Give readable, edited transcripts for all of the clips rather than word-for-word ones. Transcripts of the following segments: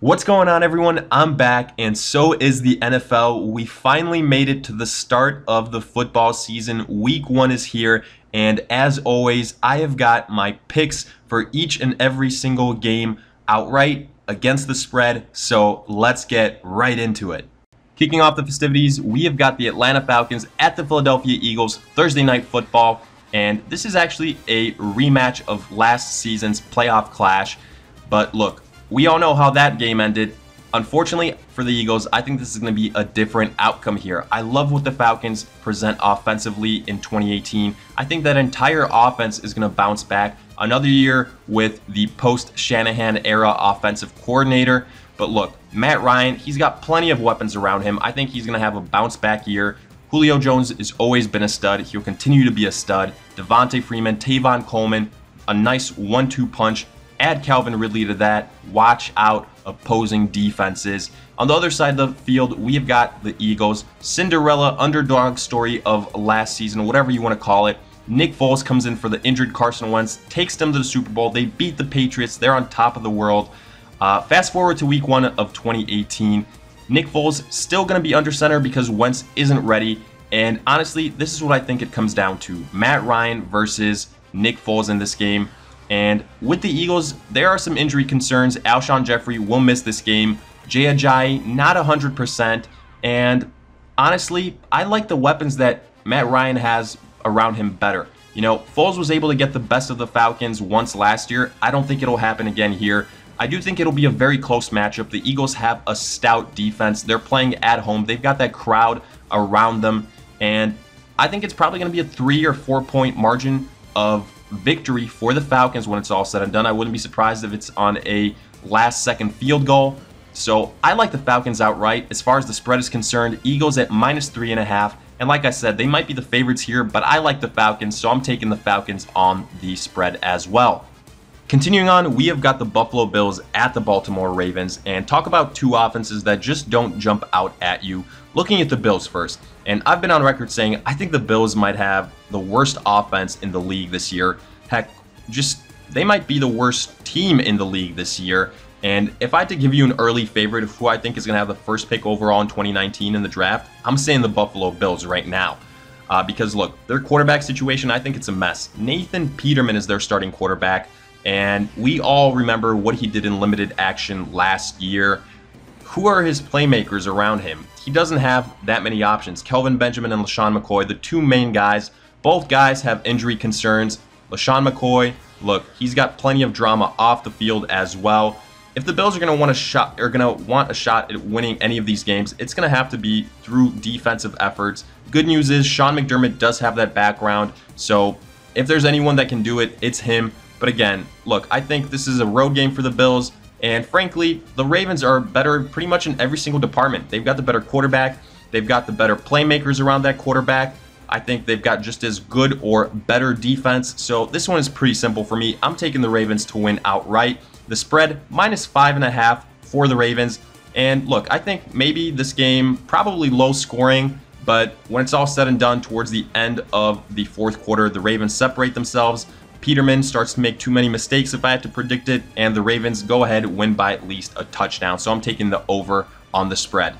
What's going on, everyone? I'm back, and so is the NFL. We finally made it to the start of the football season. Week 1 is here, and as always, I have got my picks for each and every single game outright against the spread, so let's get right into it. Kicking off the festivities, we have got the Atlanta Falcons at the Philadelphia Eagles Thursday Night Football, and this is actually a rematch of last season's playoff clash, but look, we all know how that game ended. Unfortunately for the Eagles, I think this is going to be a different outcome here. I love what the Falcons present offensively in 2018. I think that entire offense is going to bounce back. Another year with the post-Shanahan era offensive coordinator. But look, Matt Ryan, he's got plenty of weapons around him. I think he's going to have a bounce back year. Julio Jones has always been a stud. He'll continue to be a stud. Devontae Freeman, Tavon Coleman, a nice 1-2 punch. Add Calvin Ridley to that. Watch out opposing defenses. On the other side of the field, we have got the Eagles. Cinderella underdog story of last season, whatever you want to call it. Nick Foles comes in for the injured Carson Wentz, takes them to the Super Bowl. They beat the Patriots. They're on top of the world. Fast forward to week 1 of 2018. Nick Foles still going to be under center because Wentz isn't ready. And honestly, this is what I think it comes down to. Matt Ryan versus Nick Foles in this game. And with the Eagles, there are some injury concerns. Alshon Jeffrey will miss this game. Jay Ajayi, not 100%. And honestly, I like the weapons that Matt Ryan has around him better. You know, Foles was able to get the best of the Falcons once last year. I don't think it'll happen again here. I do think it'll be a very close matchup. The Eagles have a stout defense. They're playing at home. They've got that crowd around them. And I think it's probably going to be a 3 or 4 point margin of victory for the Falcons when it's all said and done. I wouldn't be surprised if it's on a last-second field goal. So I like the Falcons outright. As far as the spread is concerned, Eagles at -3.5. And like I said, they might be the favorites here, but I like the Falcons, so I'm taking the Falcons on the spread as well. Continuing on, we have got the Buffalo Bills at the Baltimore Ravens, and talk about two offenses that just don't jump out at you. Looking at the Bills first, and I've been on record saying I think the Bills might have the worst offense in the league this year. Heck, they might be the worst team in the league this year. And if I had to give you an early favorite of who I think is going to have the first pick overall in 2019 in the draft, I'm saying the Buffalo Bills right now. Because look, their quarterback situation, I think it's a mess. Nathan Peterman is their starting quarterback. And we all remember what he did in limited action last year. Who are his playmakers around him? He doesn't have that many options. Kelvin Benjamin and LaShawn McCoy, the two main guys. Both guys have injury concerns. LaShawn McCoy, look, he's got plenty of drama off the field as well. If the Bills are going to want a shot at winning any of these games, it's going to have to be through defensive efforts. Good news is Sean McDermott does have that background. So if there's anyone that can do it, it's him. But again, look, I think this is a road game for the Bills. And frankly, the Ravens are better pretty much in every single department. They've got the better quarterback. They've got the better playmakers around that quarterback. I think they've got just as good or better defense. So this one is pretty simple for me. I'm taking the Ravens to win outright. The spread, -5.5 for the Ravens. And look, I think maybe this game, probably low scoring. But when it's all said and done towards the end of the fourth quarter, the Ravens separate themselves. Peterman starts to make too many mistakes if I had to predict it, and the Ravens go ahead and win by at least a touchdown. So I'm taking the over on the spread.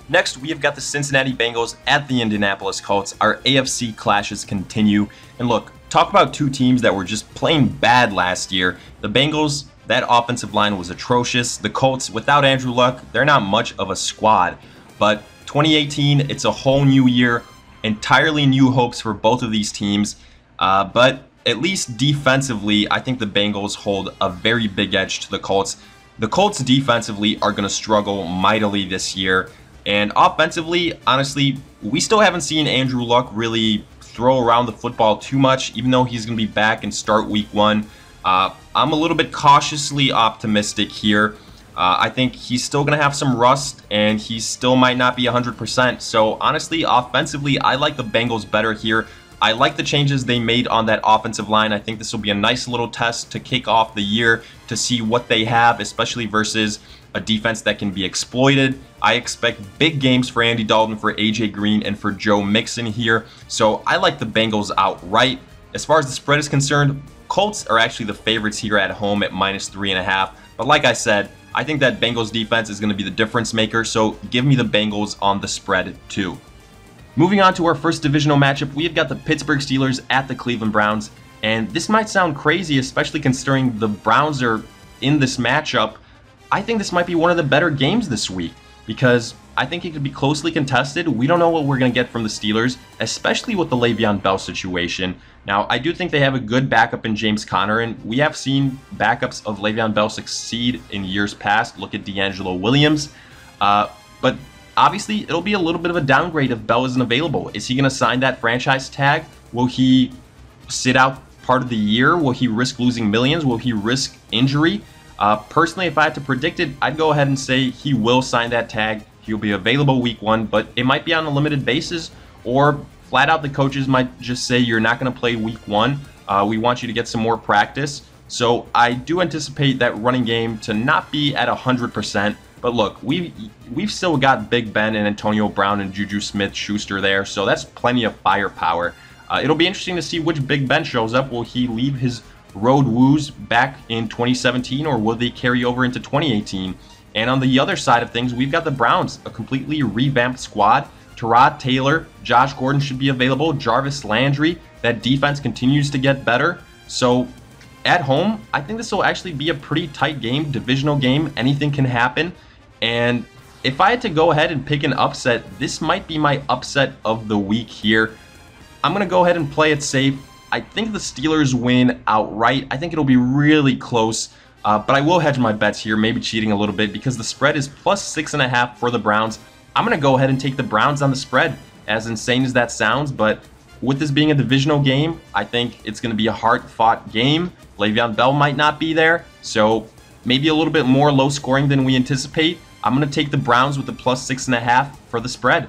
Next, we have got the Cincinnati Bengals at the Indianapolis Colts. Our AFC clashes continue. And look, talk about two teams that were just plain bad last year. The Bengals, that offensive line was atrocious. The Colts, without Andrew Luck, they're not much of a squad. But 2018, it's a whole new year, entirely new hopes for both of these teams. But at least defensively, I think the Bengals hold a very big edge to the Colts. The Colts defensively are going to struggle mightily this year. And offensively, honestly, we still haven't seen Andrew Luck really throw around the football too much, even though he's going to be back and start week 1. I'm a little bit cautiously optimistic here. I think he's still going to have some rust, and he still might not be 100%. So honestly, offensively, I like the Bengals better here. I like the changes they made on that offensive line. I think this will be a nice little test to kick off the year to see what they have, especially versus a defense that can be exploited. I expect big games for Andy Dalton, for AJ Green, and for Joe Mixon here. So I like the Bengals outright. As far as the spread is concerned, Colts are actually the favorites here at home at -3.5. But like I said, I think that Bengals defense is going to be the difference maker, so give me the Bengals on the spread too. Moving on to our first divisional matchup, we have got the Pittsburgh Steelers at the Cleveland Browns. And this might sound crazy, especially considering the Browns are in this matchup. I think this might be one of the better games this week because I think it could be closely contested. We don't know what we're going to get from the Steelers, especially with the Le'Veon Bell situation. Now, I do think they have a good backup in James Conner, and we have seen backups of Le'Veon Bell succeed in years past. Look at D'Angelo Williams. But obviously, it'll be a little bit of a downgrade if Bell isn't available. Is he going to sign that franchise tag? Will he sit out part of the year? Will he risk losing millions? Will he risk injury? Personally, if I had to predict it, I'd go ahead and say he will sign that tag. He'll be available week 1, but it might be on a limited basis, or flat out the coaches might just say you're not going to play week 1. We want you to get some more practice. So I do anticipate that running game to not be at 100%. But look, we've still got Big Ben and Antonio Brown and Juju Smith-Schuster there, so that's plenty of firepower. It'll be interesting to see which Big Ben shows up. Will he leave his road woos back in 2017, or will they carry over into 2018? And on the other side of things, we've got the Browns, a completely revamped squad. Tyrod Taylor, Josh Gordon should be available, Jarvis Landry. That defense continues to get better. So at home, I think this will actually be a pretty tight game, divisional game. Anything can happen. And if I had to go ahead and pick an upset, this might be my upset of the week here. I'm going to go ahead and play it safe. I think the Steelers win outright. I think it'll be really close, but I will hedge my bets here, maybe cheating a little bit because the spread is plus 6.5 for the Browns. I'm going to go ahead and take the Browns on the spread, as insane as that sounds, but with this being a divisional game, I think it's going to be a hard-fought game. Le'Veon Bell might not be there, so maybe a little bit more low-scoring than we anticipate. I'm going to take the Browns with the plus 6.5 for the spread.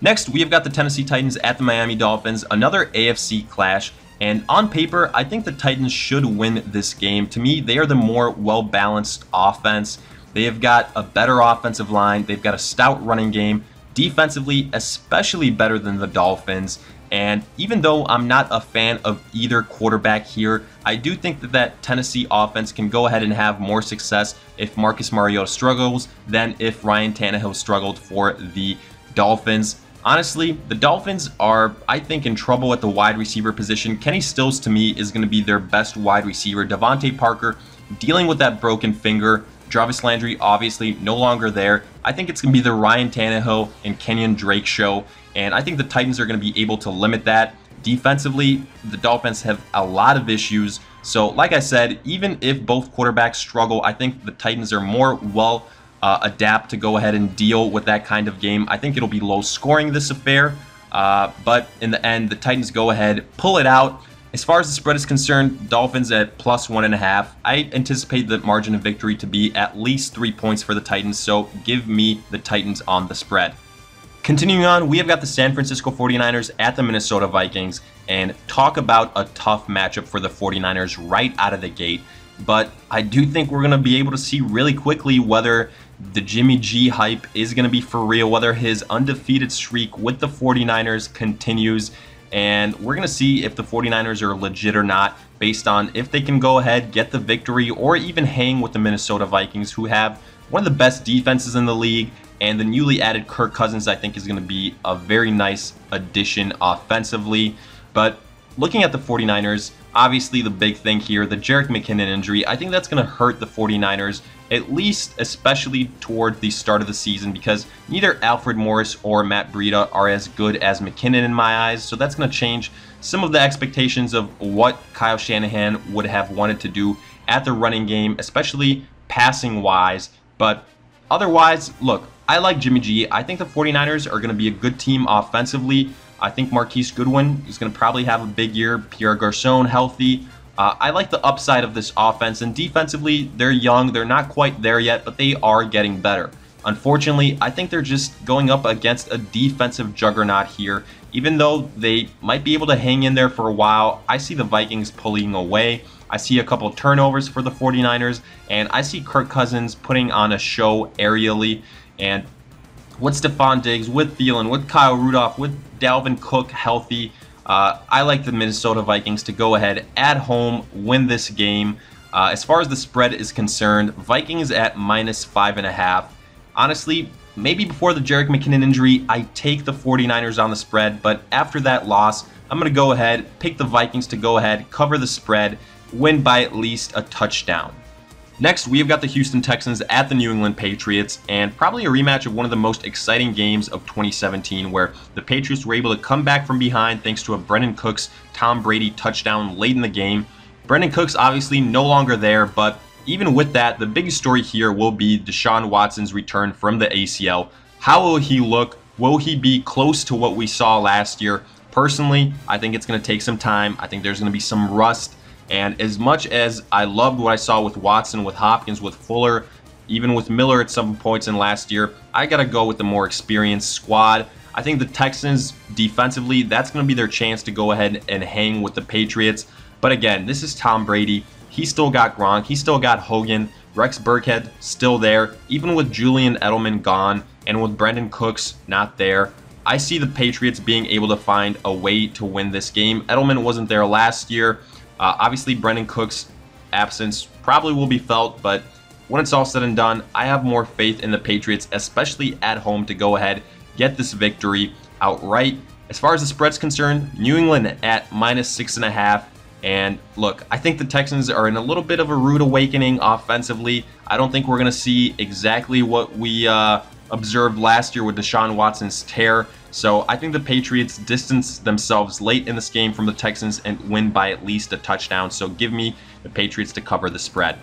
Next, we have got the Tennessee Titans at the Miami Dolphins, another AFC clash. And on paper, I think the Titans should win this game. To me, they are the more well-balanced offense. They have got a better offensive line. They've got a stout running game. Defensively, especially better than the Dolphins. And even though I'm not a fan of either quarterback here, I do think that Tennessee offense can go ahead and have more success if Marcus Mariota struggles than if Ryan Tannehill struggled for the Dolphins. Honestly, the Dolphins are, I think, in trouble at the wide receiver position. Kenny Stills, to me, is going to be their best wide receiver. Devontae Parker dealing with that broken finger. Jarvis Landry, obviously, no longer there. I think it's going to be the Ryan Tannehill and Kenyon Drake show, and I think the Titans are going to be able to limit that. Defensively, the Dolphins have a lot of issues. So, like I said, even if both quarterbacks struggle, I think the Titans are more adapt to go ahead and deal with that kind of game. I think it'll be low scoring, this affair, but in the end, the Titans go ahead, pull it out. As far as the spread is concerned, Dolphins at plus 1.5. I anticipate the margin of victory to be at least 3 points for the Titans, so give me the Titans on the spread. Continuing on, we have got the San Francisco 49ers at the Minnesota Vikings, and talk about a tough matchup for the 49ers right out of the gate. But I do think we're going to be able to see really quickly whether the Jimmy G hype is going to be for real, whether his undefeated streak with the 49ers continues, and we're going to see if the 49ers are legit or not based on if they can go ahead, get the victory, or even hang with the Minnesota Vikings, who have one of the best defenses in the league, and the newly added Kirk Cousins, I think, is going to be a very nice addition offensively. But looking at the 49ers, obviously the big thing here, the Jerick McKinnon injury, I think that's going to hurt the 49ers, at least especially toward the start of the season, because neither Alfred Morris or Matt Breida are as good as McKinnon in my eyes. So that's going to change some of the expectations of what Kyle Shanahan would have wanted to do at the running game, especially passing-wise. But otherwise, look, I like Jimmy G. I think the 49ers are going to be a good team offensively. I think Marquise Goodwin is going to probably have a big year. Pierre Garçon healthy. I like the upside of this offense, and defensively, they're young. They're not quite there yet, but they are getting better. Unfortunately, I think they're just going up against a defensive juggernaut here. Even though they might be able to hang in there for a while, I see the Vikings pulling away. I see a couple turnovers for the 49ers, and I see Kirk Cousins putting on a show aerially. And with Stephon Diggs, with Thielen, with Kyle Rudolph, with Dalvin Cook healthy, I like the Minnesota Vikings to go ahead at home, win this game. As far as the spread is concerned, Vikings at -5.5. Honestly, maybe before the Jerick McKinnon injury, I take the 49ers on the spread, but after that loss, I'm going to go ahead, pick the Vikings to go ahead, cover the spread, win by at least a touchdown. Next, we have got the Houston Texans at the New England Patriots, and probably a rematch of one of the most exciting games of 2017, where the Patriots were able to come back from behind thanks to a Brandon Cooks, Tom Brady touchdown late in the game. Brandon Cooks obviously no longer there, but even with that, the biggest story here will be Deshaun Watson's return from the ACL. How will he look? Will he be close to what we saw last year? Personally, I think it's going to take some time. I think there's going to be some rust. And as much as I loved what I saw with Watson, with Hopkins, with Fuller, even with Miller at some points in last year, I got to go with the more experienced squad. I think the Texans defensively, that's going to be their chance to go ahead and hang with the Patriots. But again, this is Tom Brady. He still got Gronk. He still got Hogan. Rex Burkhead still there. Even with Julian Edelman gone and with Brandon Cooks not there, I see the Patriots being able to find a way to win this game. Edelman wasn't there last year. Obviously, Brandon Cooks' absence probably will be felt, but when it's all said and done, I have more faith in the Patriots, especially at home, to go ahead, get this victory outright. As far as the spread's concerned, New England at -6.5. And look, I think the Texans are in a little bit of a rude awakening offensively. I don't think we're going to see exactly what we observed last year with Deshaun Watson's tear. So I think the Patriots distance themselves late in this game from the Texans and win by at least a touchdown. So give me the Patriots to cover the spread.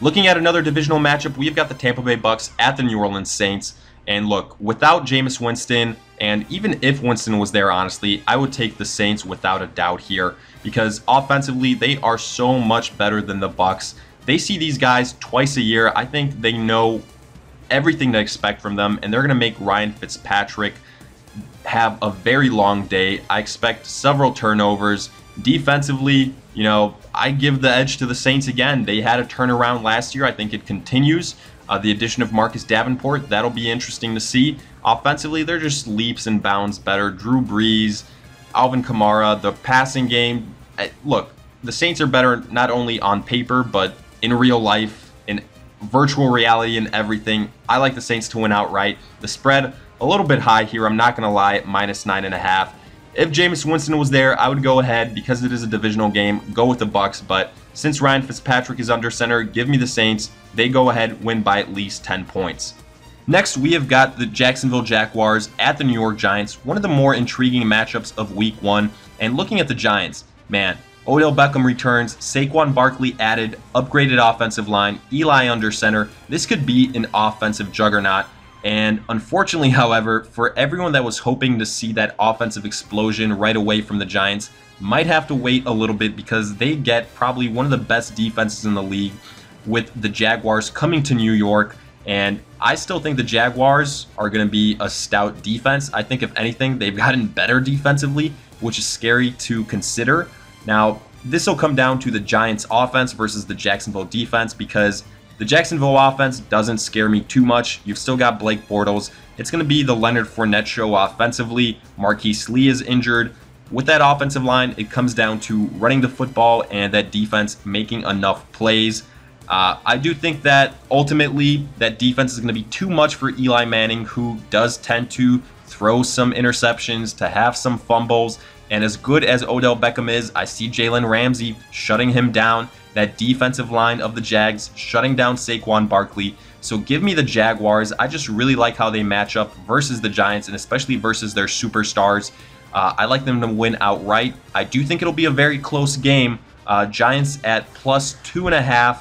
Looking at another divisional matchup, we've got the Tampa Bay Bucks at the New Orleans Saints. And look, without Jameis Winston, and even if Winston was there, honestly, I would take the Saints without a doubt here, because offensively, they are so much better than the Bucks. They see these guys twice a year. I think they know everything to expect from them, and they're going to make Ryan Fitzpatrick have a very long day. I expect several turnovers. Defensively, you know, I give the edge to the Saints again. They had a turnaround last year. I think it continues. The addition of Marcus Davenport, that'll be interesting to see. Offensively, they're just leaps and bounds better. Drew Brees, Alvin Kamara, the passing game. Look, the Saints are better not only on paper, but in real life, in virtual reality and everything. I like the Saints to win outright. The spread, a little bit high here, I'm not going to lie, at -9.5. If Jameis Winston was there, I would go ahead, because it is a divisional game, go with the Bucks. But since Ryan Fitzpatrick is under center, give me the Saints. They go ahead, win by at least 10 points. Next, we have got the Jacksonville Jaguars at the New York Giants, one of the more intriguing matchups of Week 1. And looking at the Giants, man, Odell Beckham returns, Saquon Barkley added, upgraded offensive line, Eli under center. This could be an offensive juggernaut. And unfortunately, however, for everyone that was hoping to see that offensive explosion right away from the Giants, might have to wait a little bit, because they get probably one of the best defenses in the league with the Jaguars coming to New York. And I still think the Jaguars are going to be a stout defense. I think if anything, they've gotten better defensively, which is scary to consider. Now, this will come down to the Giants offense versus the Jacksonville defense, because the Jacksonville offense doesn't scare me too much. You've still got Blake Bortles. It's going to be the Leonard Fournette show offensively. Marquise Lee is injured. With that offensive line, it comes down to running the football and that defense making enough plays. I do think that ultimately that defense is going to be too much for Eli Manning, who does tend to throw some interceptions, to have some fumbles. And as good as Odell Beckham is, I see Jalen Ramsey shutting him down. That defensive line of the Jags shutting down Saquon Barkley. So give me the Jaguars. I just really like how they match up versus the Giants, and especially versus their superstars. I like them to win outright. I do think it'll be a very close game. Giants at +2.5.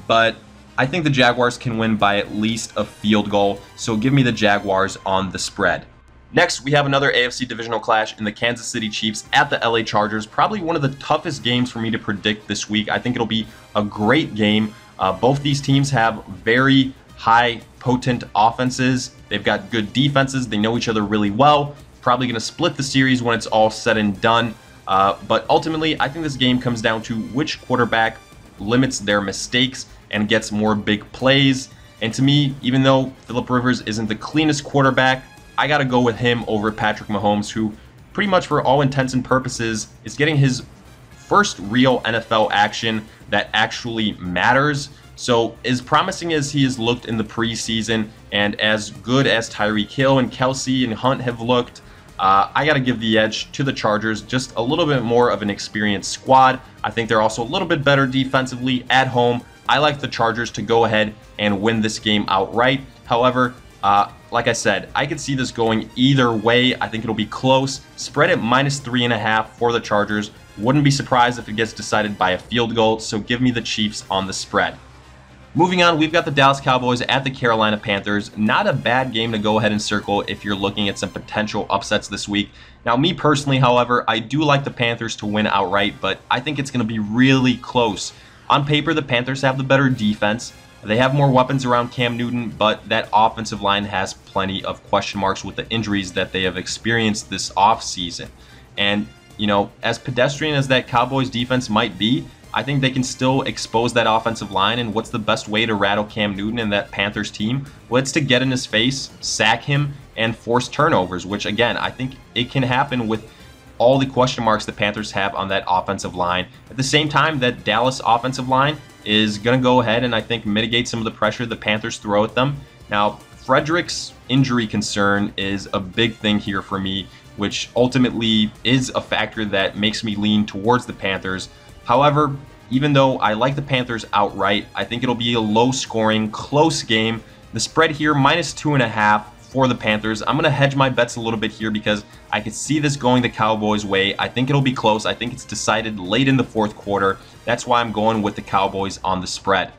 But I think the Jaguars can win by at least a field goal. So give me the Jaguars on the spread. Next, we have another AFC divisional clash in the Kansas City Chiefs at the LA Chargers. Probably one of the toughest games for me to predict this week. I think it'll be a great game. Both these teams have very high, potent offenses. They've got good defenses. They know each other really well. Probably going to split the series when it's all said and done. But ultimately, I think this game comes down to which quarterback limits their mistakes and gets more big plays. And to me, even though Phillip Rivers isn't the cleanest quarterback, I got to go with him over Patrick Mahomes, who pretty much for all intents and purposes is getting his first real NFL action that actually matters. So as promising as he has looked in the preseason, and as good as Tyreek Hill and Kelsey and Hunt have looked, I got to give the edge to the Chargers. Just a little bit more of an experienced squad. I think they're also a little bit better defensively at home. I like the Chargers to go ahead and win this game outright. However, like I said, I could see this going either way. I think it'll be close. Spread at -3.5 for the Chargers. Wouldn't be surprised if it gets decided by a field goal, so give me the Chiefs on the spread. Moving on, we've got the Dallas Cowboys at the Carolina Panthers. Not a bad game to go ahead and circle if you're looking at some potential upsets this week. Now, me personally, however, I do like the Panthers to win outright, but I think it's going to be really close. On paper, the Panthers have the better defense. They have more weapons around Cam Newton, but that offensive line has plenty of question marks with the injuries that they have experienced this offseason. And, you know, as pedestrian as that Cowboys defense might be, I think they can still expose that offensive line. And what's the best way to rattle Cam Newton and that Panthers team? Well, it's to get in his face, sack him, and force turnovers, which, again, I think it can happen with all the question marks the Panthers have on that offensive line. At the same time, that Dallas offensive line is going to go ahead and I think mitigate some of the pressure the Panthers throw at them. Now, Frederick's injury concern is a big thing here for me, which ultimately is a factor that makes me lean towards the Panthers. However, even though I like the Panthers outright, I think it'll be a low-scoring, close game. The spread here, -2.5 for the Panthers. I'm going to hedge my bets a little bit here because I could see this going the Cowboys' way. I think it'll be close. I think it's decided late in the fourth quarter. That's why I'm going with the Cowboys on the spread.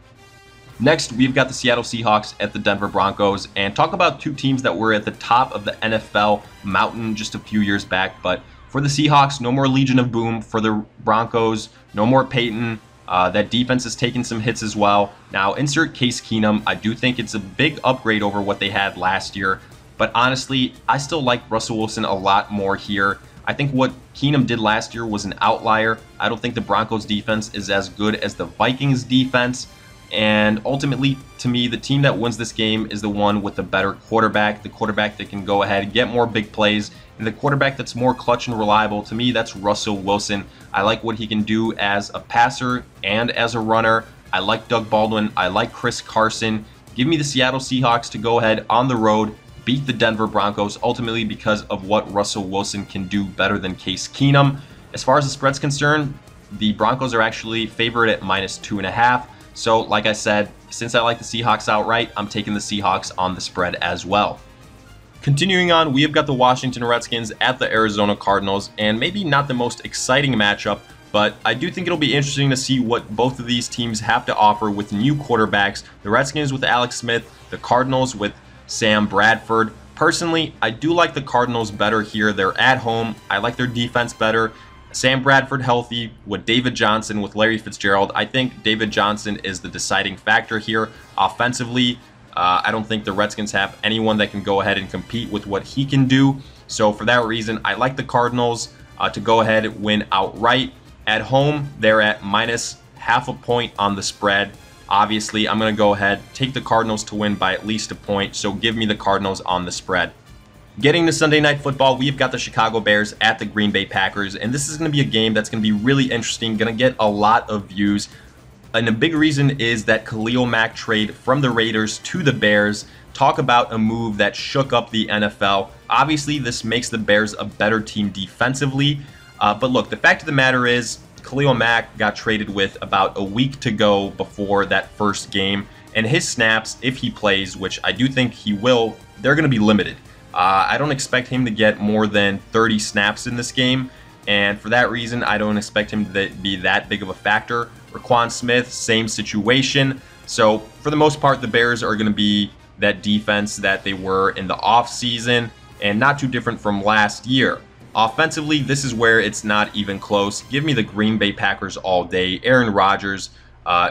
Next, we've got the Seattle Seahawks at the Denver Broncos. And talk about two teams that were at the top of the NFL mountain just a few years back. But for the Seahawks, no more Legion of Boom. For the Broncos, no more Peyton. That defense has taken some hits as well. Now, insert Case Keenum. I do think it's a big upgrade over what they had last year. But honestly, I still like Russell Wilson a lot more here. I think what Keenum did last year was an outlier. I don't think the Broncos defense is as good as the Vikings defense. And ultimately, to me, the team that wins this game is the one with the better quarterback, the quarterback that can go ahead and get more big plays, and the quarterback that's more clutch and reliable. To me, that's Russell Wilson. I like what he can do as a passer and as a runner. I like Doug Baldwin. I like Chris Carson. Give me the Seattle Seahawks to go ahead on the road, beat the Denver Broncos, ultimately because of what Russell Wilson can do better than Case Keenum. As far as the spread's concerned, the Broncos are actually favored at -2.5. So, like I said, since I like the Seahawks outright, I'm taking the Seahawks on the spread as well. Continuing on, we have got the Washington Redskins at the Arizona Cardinals, and maybe not the most exciting matchup, but I do think it'll be interesting to see what both of these teams have to offer with new quarterbacks. The Redskins with Alex Smith, the Cardinals with Sam Bradford. Personally, I do like the Cardinals better here. They're at home. I like their defense better. Sam Bradford healthy with David Johnson, with Larry Fitzgerald. I think David Johnson is the deciding factor here. Offensively, I don't think the Redskins have anyone that can go ahead and compete with what he can do. So for that reason, I like the Cardinals to go ahead and win outright. At home, they're at -0.5 point on the spread. Obviously, I'm going to go ahead, take the Cardinals to win by at least a point. So give me the Cardinals on the spread. Getting to Sunday Night Football, we've got the Chicago Bears at the Green Bay Packers, and this is going to be a game that's going to be really interesting, going to get a lot of views, and a big reason is that Khalil Mack trade from the Raiders to the Bears. Talk about a move that shook up the NFL. Obviously, this makes the Bears a better team defensively, but look, the fact of the matter is Khalil Mack got traded with about a week to go before that first game, and his snaps, if he plays, which I do think he will, they're going to be limited. I don't expect him to get more than 30 snaps in this game, and for that reason, I don't expect him to be that big of a factor. Raquan Smith, same situation. So for the most part, the Bears are going to be that defense that they were in the offseason, and not too different from last year. Offensively, this is where it's not even close. Give me the Green Bay Packers all day. Aaron Rodgers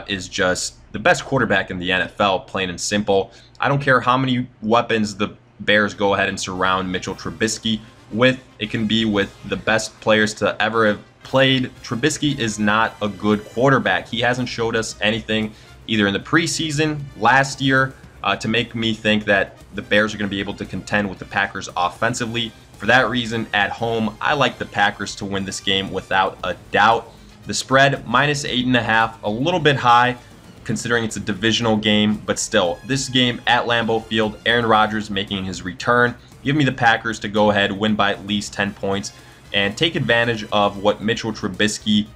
is just the best quarterback in the NFL, plain and simple. I don't care how many weapons the Bears go ahead and surround Mitchell Trubisky with. It can be with the best players to ever have played. Trubisky is not a good quarterback. He hasn't showed us anything either in the preseason, last year, to make me think that the Bears are going to be able to contend with the Packers offensively. For that reason, at home, I like the Packers to win this game without a doubt. The spread, -8.5, a little bit high considering it's a divisional game, but still, this game at Lambeau Field, Aaron Rodgers making his return. Give me the Packers to go ahead, win by at least 10 points, and take advantage of what Mitchell Trubisky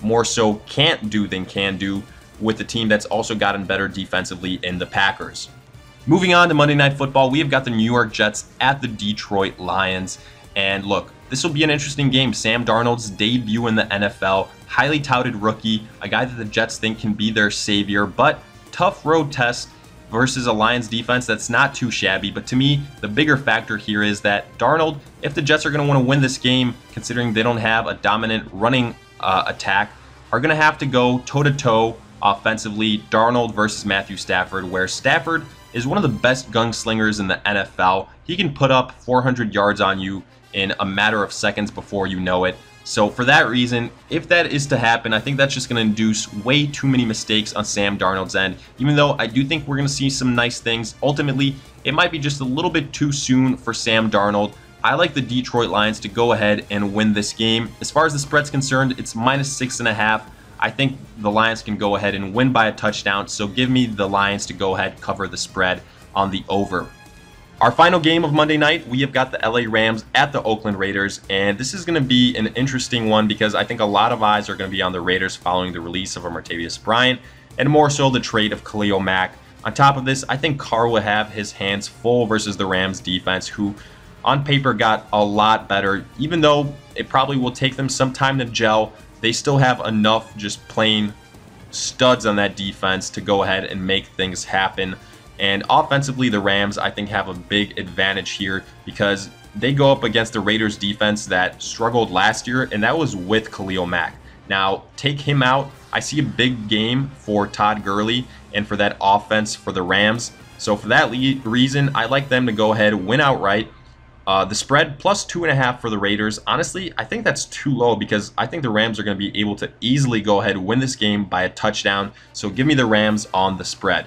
more so can't do than can do with the team that's also gotten better defensively in the Packers. Moving on to Monday Night Football, we have got the New York Jets at the Detroit Lions. And look, this will be an interesting game. Sam Darnold's debut in the NFL, highly touted rookie, a guy that the Jets think can be their savior, but tough road test versus a Lions defense that's not too shabby. But to me, the bigger factor here is that Darnold, if the Jets are going to want to win this game, considering they don't have a dominant running attack, are going to have to go toe-to-toe offensively, Darnold versus Matthew Stafford, where Stafford is one of the best gunslingers in the NFL. He can put up 400 yards on you in a matter of seconds before you know it. So for that reason, if that is to happen, I think that's just going to induce way too many mistakes on Sam Darnold's end. Even though I do think we're going to see some nice things, ultimately, it might be just a little bit too soon for Sam Darnold. I like the Detroit Lions to go ahead and win this game. As far as the spread's concerned, it's -6.5. I think the Lions can go ahead and win by a touchdown, so give me the Lions to go ahead and cover the spread on the over. Our final game of Monday night, we have got the LA Rams at the Oakland Raiders, and this is going to be an interesting one because I think a lot of eyes are going to be on the Raiders following the release of Martavis Bryant, and more so the trade of Khalil Mack. On top of this, I think Carr will have his hands full versus the Rams defense, who on paper got a lot better. Even though it probably will take them some time to gel, they still have enough just plain studs on that defense to go ahead and make things happen. And offensively, the Rams, I think, have a big advantage here because they go up against the Raiders defense that struggled last year, and that was with Khalil Mack. Now, take him out, I see a big game for Todd Gurley and for that offense for the Rams. So for that reason, I like them to go ahead and win outright. The spread +2.5 for the Raiders. Honestly, I think that's too low because I think the Rams are going to be able to easily go ahead and win this game by a touchdown. So give me the Rams on the spread.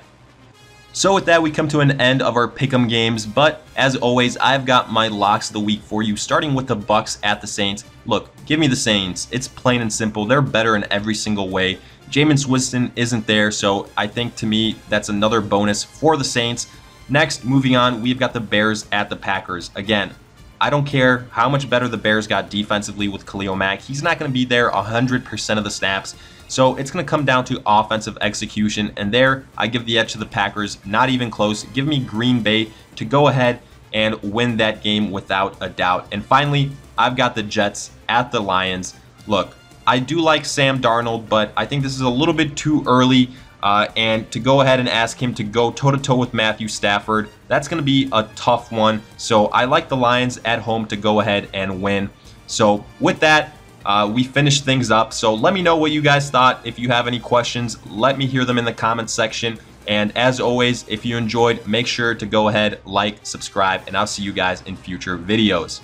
So with that, we come to an end of our pick'em games, but as always, I've got my locks of the week for you, starting with the Bucks at the Saints. Look, give me the Saints. It's plain and simple. They're better in every single way. Jameis Winston isn't there, so I think to me that's another bonus for the Saints. Next, moving on, we've got the Bears at the Packers. Again, I don't care how much better the Bears got defensively with Khalil Mack. He's not going to be there 100% of the snaps. So it's going to come down to offensive execution. And there, I give the edge to the Packers. Not even close. Give me Green Bay to go ahead and win that game without a doubt. And finally, I've got the Jets at the Lions. Look, I do like Sam Darnold, but I think this is a little bit too early. And to go ahead and ask him to go toe-to-toe with Matthew Stafford, that's going to be a tough one. So I like the Lions at home to go ahead and win. So with that, we finished things up. So let me know what you guys thought. If you have any questions, let me hear them in the comments section. And as always, if you enjoyed, make sure to go ahead, like, subscribe, and I'll see you guys in future videos.